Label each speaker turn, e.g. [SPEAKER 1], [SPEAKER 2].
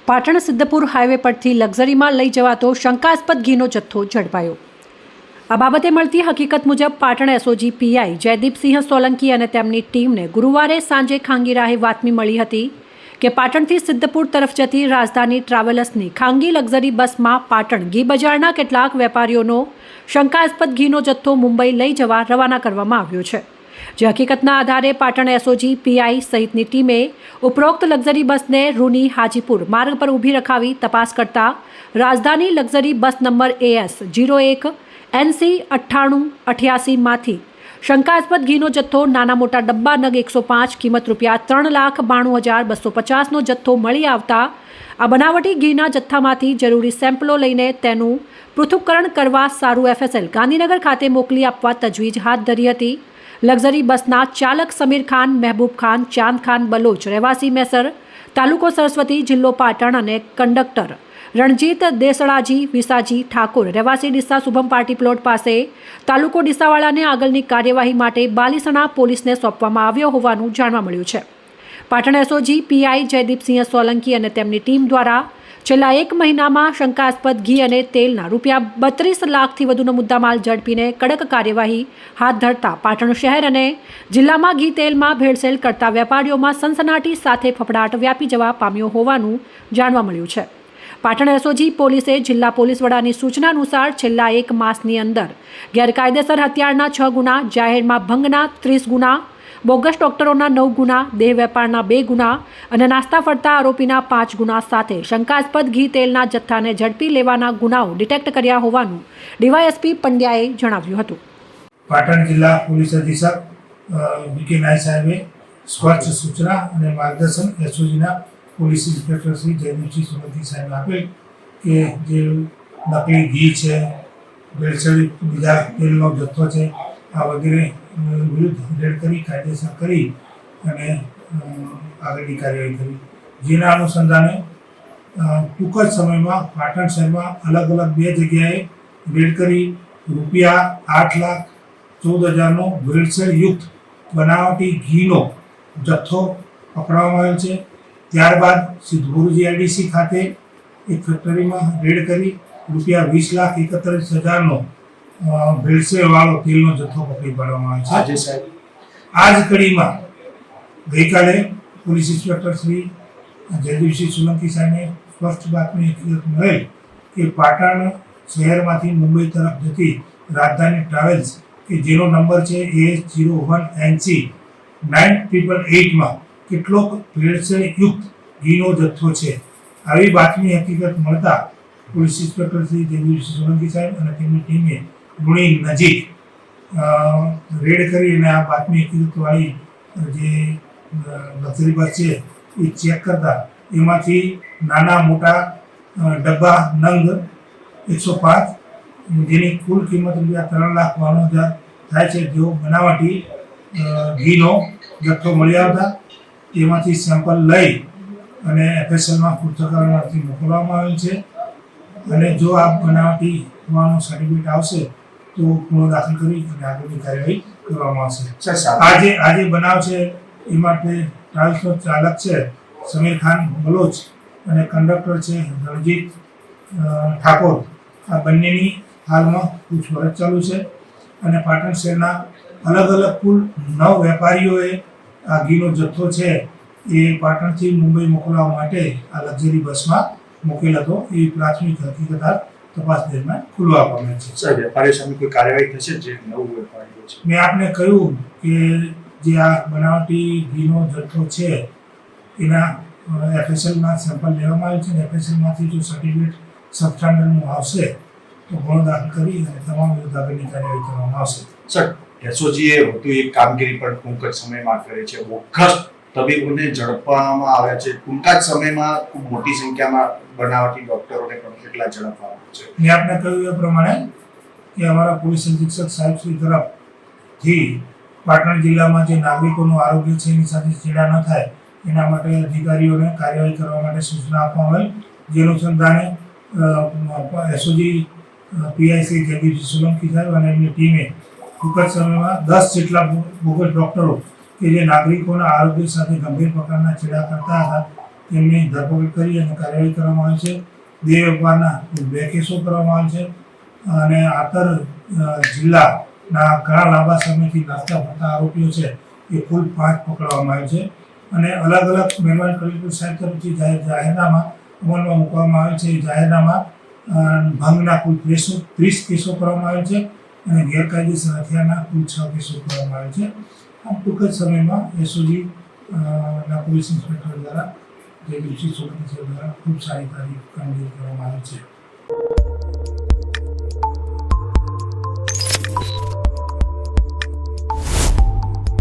[SPEAKER 1] Patan Siddhpur highway પરથી લક્ઝરીમાં લઈ જવાતો શંકાસ્પદ ઘીનો જથ્થો ઝડપાયો। આ બાબતે મળતી હકીકત મુજબ પાટણ એસઓજી પીઆઈ જયદીપસિંહ સોલંકી અને તેમની ટીમને ગુરુવારે સાંજે ખાંગી રાહે બાતમી મળી હતી કે પાટણથી સિદ્ધપુર તરફ જતી રાજધાની ટ્રાવેલર્સની ખાંગી લક્ઝરી બસમાં પાટણ ઘી બજારના કેટલાક વેપારીઓનો શંકાસ્પદ ઘીનો જથ્થો મુંબઈ લઈ જવા રવાના કરવામાં આવ્યો છે। જે હકીકતના આધારે પાટણ એસઓજી પીઆઈ સહિતની ટીમે ઉપરોક્ત લક્ઝરી બસને રૂની હાજીપુર માર્ગ પર ઊભી રખાવી તપાસ કરતા રાજધાની luxury bus number AS 01 NC 9888માંથી શંકાસ્પદ ઘીનો જથ્થો નાના મોટા ડબ્બા નગ 105 કિંમત ₹3,92,250નો જથ્થો મળી આવતા આ બનાવટી ઘીના જથ્થામાંથી જરૂરી સેમ્પલો લઈને તેનું પૃથ્થકરણ કરવા સારું FSL ગાંધીનગર ખાતે મોકલી આપવા તજવીજ હાથ ધરી હતી। લક્ઝરી બસના ચાલક સમીર ખાન, મહેબૂબ ખાન, ચાંદ ખાન બલોચ રહેવાસી મેસર, તાલુકો સરસ્વતી, જિલ્લો પાટણ અને કંડક્ટર રણજીત દેસડાજી વિસાજી ઠાકોર રહેવાસી ડીસા શુભમ પાર્ટી પ્લોટ પાસે તાલુકો ડીસાવાળાને આગળની કાર્યવાહી માટે બાલીસણા પોલીસને સોંપવામાં આવ્યો હોવાનું જાણવા મળ્યું છે। પાટણ એસઓજી પીઆઈ જયદીપસિંહ સોલંકી અને તેમની ટીમ દ્વારા છેલ્લા 1 મહિનામાં શંકાસ્પદ ઘી અને તેલના ₹32 લાખથી વધુનો મુદ્દામાલ ઝડપીને કડક કાર્યવાહી હાથ ધરતા પાટણ શહેર અને જિલ્લામાં ઘી તેલમાં ભેળસેળ કરતા વેપારીઓમાં સનસનાટી સાથે ફફડાટ વ્યાપી જવા પામ્યો હોવાનું જાણવા મળ્યું છે। પાટણ એસઓજી પોલીસે જિલ્લા પોલીસ વડાની સૂચના અનુસાર છેલ્લા 1 માસની અંદર ગેરકાયદેસર હથિયારના 6 ગુના, જાહેરમાં ભંગના 30 ગુના, બોગસ ડોક્ટરોના 9 ગુના, દેહ વેપારના 2 ગુના અને નાસ્તા ફરતા આરોપીના 5 ગુના સાથે શંકાસ્પદ ઘી તેલના જથ્થાને ઝડપી લેવાના ગુનાઓ ડિટેક્ટ કર્યા હોવાનું ડીવાયએસપી પંડ્યાએ જણાવ્યું હતું।
[SPEAKER 2] પાટણ જિલ્લા પોલીસ અધિક્ષક વીકે નાય સાહેબે સ્પષ્ટ સૂચના અને માર્ગદર્શન એસઓજીના પોલીસ ઇન્સ્પેક્ટર શ્રી જયદીપસિંહ સોલંકી સાહેબ આપેલ કે જે નકલી ઘી છે, ભેળસેળ બીજા તેલનો જથ્થો છે, આ વગેરે વિરુદ્ધ રેડ કરી કાયદેસર કરી અને આગળની કાર્યવાહી કરી। જેના અનુસંધાને ટૂંક જ સમયમાં પાટણ શહેરમાં અલગ અલગ 2 જગ્યાએ રેડ કરી ₹8,14,000નો ભેળસેળયુક્ત બનાવટી ઘીનો જથ્થો પકડવામાં આવ્યો છે। ત્યારબાદ સિદ્ધપુર GIDC ખાતે એક ફેક્ટરીમાં રેડ કરી ₹20,31,000નો ભેળસેળવાળો તેલનો જથ્થો પકડી પાડવામાં આવ્યો છે। આ જ કડીમાં ગઈકાલે પોલીસ ઇન્સ્પેક્ટર શ્રી જયદીપસિંહ સોલંકી સાહેબને સ્પષ્ટ બાતમી મળેલ કે પાટણ શહેરમાંથી મુંબઈ તરફ જતી રાજધાની ટ્રાવેલ્સ કે જેનો નંબર છે AS 01 NC 9888માં કેટલોક ભેળસેળયુક્ત ઘીનો જથ્થો છે। આવી બાતમી હકીકત મળતા પોલીસ ઇન્સ્પેક્ટર શ્રી જયદીપસિંહ સોલંકી સાહેબ અને તેમની ટીમે લુણી નજીક રેડ કરી અને આ બાતમી હકીકતવાળી જે લક્ઝરી બસ છે એ ચેક કરતા એમાંથી નાના મોટા ડબ્બા નંગ 105 જેની કુલ કિંમત ₹3,92,000 થાય છે જેવો બનાવટી ઘીનો જથ્થો મળી આવતા તેમાંથી સેમ્પલ લઈ અને FSLમાં પૃથ્થકરણથી મોકલવામાં આવેલ છે અને જો આ બનાવટી હોવાનો સર્ટિફિકેટ આવશે તો ગુનો દાખલ કરી અને આગળની કાર્યવાહી કરવામાં આવશે। આજે બનાવ છે એ માટે ટ્રાવેલ્સનો ચાલક છે સમીર ખાન બલોચ અને કંડક્ટર છે રણજીત ઠાકોર, આ બંનેની હાલમાં પૂછપરછ ચાલુ છે અને પાટણ શહેરના અલગ અલગ કુલ 9 વેપારીઓએ આ ઘીનો જથ્થો છે એ પાટણથી મુંબઈ મોકલવા માટે આ લક્ઝરી બસમાં મૂકેલ હતો એ પ્રાથમિક હકીકત તપાસ દરમિયાન ખુલવા પામેલ છે।
[SPEAKER 3] સર, વેપારીઓ સામે કોઈ કાર્યવાહી થશે? જે 9 વેપારીઓ છે,
[SPEAKER 2] મેં આપને કહ્યું કે જે આ બનાવટી ઘીનો જથ્થો છે એના FSLના સેમ્પલ લેવામાં આવે છે અને FSLમાંથી જો સર્ટિફિકેટ સબસ્ટાન્ડર્ડનું આવશે તો ગુનો દાખલ કરી અને તમામ વિરુદ્ધ આગળની કાર્યવાહી કરવામાં આવશે।
[SPEAKER 3] સર, એસઓજીએ વધુ એક કામગીરી પણ ટૂંક જ સમયમાં કરી છે। બોગસ તબીબોને ઝડપવામાં આવ્યા છે। ટૂંકા જ સમયમાં ખૂબ મોટી સંખ્યામાં બનાવટી ડોક્ટરોને પણ કેટલા ઝડપવામાં છે?
[SPEAKER 2] મેં આપને કહ્યું એ પ્રમાણે કે અમારા પોલીસ અધિક્ષક સાહેબ શ્રી તરફથી પાટણ જિલ્લામાં જે નાગરિકોનું આરોગ્ય છે એની સાથે ચેડા ન થાય એના માટે અધિકારીઓને કાર્યવાહી કરવા માટે સૂચના આપવામાં આવેલ। જે અનુસંધાને એસઓજી પીઆઈ શ્રી જયદીપસિંહ સોલંકી સાહેબ અને એમની ટીમે ટૂંક જ સમયમાં 10 જેટલા બોગસ ડોક્ટરો કે જે નાગરિકોના આરોગ્ય સાથે ગંભીર પ્રકારના ચેડા કરતા હતા તેમની ધરપકડ કરી અને કાર્યવાહી કરવામાં આવી છે. દેહ વેપારના કુલ 2 કેસો કરવામાં આવે છે અને આંતર જિલ્લાના ઘણા લાંબા સમયથી નાસ્તા ફરતા આરોપીઓ છે એ કુલ 5 પકડવામાં આવે છે અને અલગ અલગ મહેરબાન કલેક્ટર સાહેબ તરફથી જાહેરનામા અમલમાં મૂકવામાં આવે છે. એ જાહેરનામા ભંગના કુલ 30 કેસો કરવામાં આવે છે અને ગેરકાયદેસર હથિયારના કુલ 6 કેસો કરવામાં આવે છે. આમ ટૂંક જ સમયમાં એસઓજી ના પોલીસ ઇન્સ્પેક્ટર દ્વારા જે સોલંકી સાહેબ દ્વારા ખૂબ સારી કામગીરી કરવામાં આવી છે.